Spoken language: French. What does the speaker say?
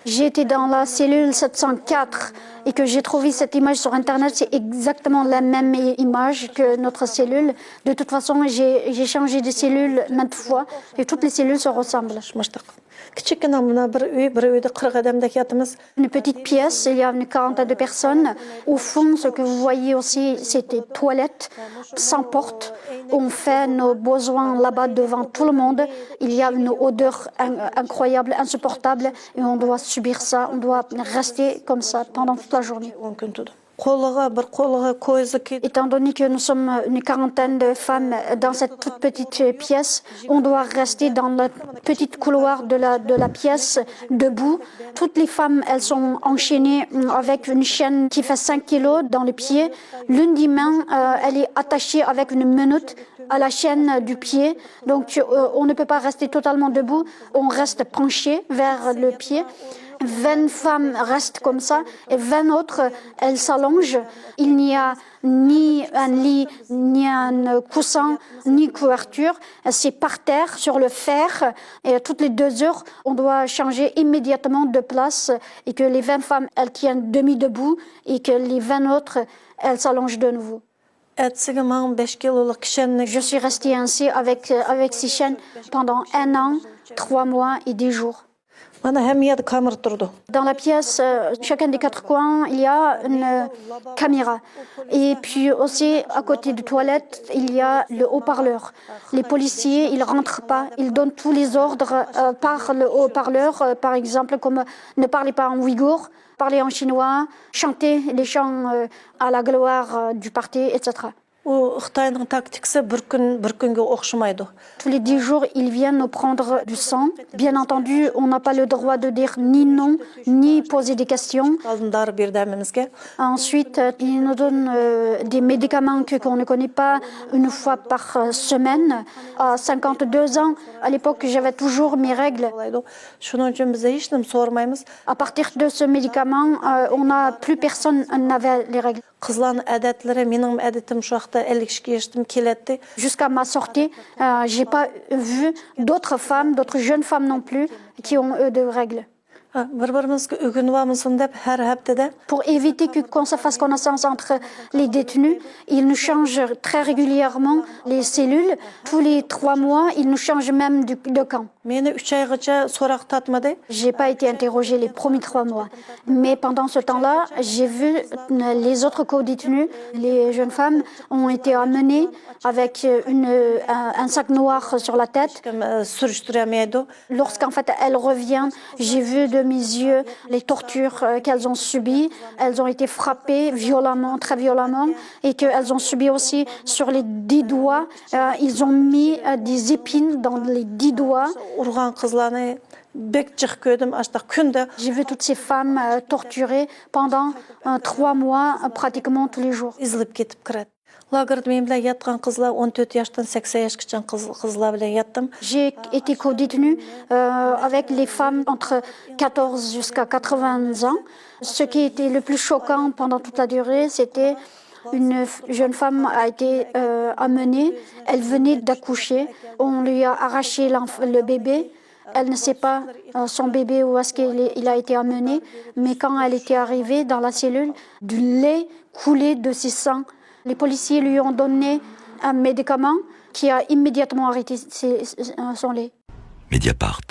J'ai été dans la cellule 704 et que j'ai trouvé cette image sur Internet, c'est exactement la même image que notre cellule. De toute façon, j'ai changé de cellule maintes fois et toutes les cellules se ressemblent. Une petite pièce, il y a une quarantaine de personnes. Au fond, ce que vous voyez aussi, c'est des toilettes sans porte. On fait nos besoins là-bas devant tout le monde. Il y a une odeur incroyable, insupportable, et on doit subir ça. On doit rester comme ça pendant toute la journée. Étant donné que nous sommes une quarantaine de femmes dans cette toute petite pièce, on doit rester dans le petit couloir de la pièce, debout. Toutes les femmes, elles sont enchaînées avec une chaîne qui fait 5 kilos dans le pied. L'une des mains, elle est attachée avec une menotte à la chaîne du pied. Donc, on ne peut pas rester totalement debout. On reste penché vers le pied. 20 femmes restent comme ça et 20 autres, elles s'allongent. Il n'y a ni un lit, ni un coussin, ni couverture. C'est par terre, sur le fer. Et toutes les 2 heures, on doit changer immédiatement de place et que les 20 femmes, elles tiennent demi-debout et que les 20 autres, elles s'allongent de nouveau. Je suis restée ainsi avec ces chaînes pendant 1 an, 3 mois et 10 jours. Dans la pièce, chacun des 4 coins, il y a une caméra. Et puis aussi, à côté des toilettes, il y a le haut-parleur. Les policiers, ils ne rentrent pas. Ils donnent tous les ordres par le haut-parleur, par exemple, comme ne parlez pas en ouïghour, parlez en chinois, chantez les chants à la gloire du parti, etc. Tous les 10 jours, ils viennent nous prendre du sang. Bien entendu, on n'a pas le droit de dire ni non, ni poser des questions. Ensuite, ils nous donnent des médicaments qu'on ne connaît pas une fois par semaine. À 52 ans, à l'époque, j'avais toujours mes règles. À partir de ce médicament, plus personne n'avait les règles. Jusqu'à ma sortie, je n'ai pas vu d'autres femmes, d'autres jeunes femmes non plus, qui ont eu de règles. Pour éviter qu'on se fasse connaissance entre les détenus, ils nous changent très régulièrement les cellules. Tous les 3 mois, ils nous changent même de camp. Je n'ai pas été interrogée les premiers 3 mois. Mais pendant ce temps-là, j'ai vu les autres co-détenus, les jeunes femmes, ont été amenées avec un sac noir sur la tête. Lorsqu'en fait elles reviennent, j'ai vu de mes yeux les tortures qu'elles ont subies. Elles ont été frappées violemment, très violemment, et qu'elles ont subi aussi sur les 10 doigts. Ils ont mis des épines dans les 10 doigts. J'ai vu toutes ces femmes torturées pendant 3 mois, pratiquement tous les jours. J'ai été co-détenue avec les femmes entre 14 jusqu'à 80 ans. Ce qui était le plus choquant pendant toute la durée, c'était une jeune femme a été amenée. Elle venait d'accoucher. On lui a arraché le bébé. Elle ne sait pas son bébé où est-ce qu'il a été amené. Mais quand elle était arrivée dans la cellule, du lait coulait de ses sangs. Les policiers lui ont donné un médicament qui a immédiatement arrêté son lait. Mediapart.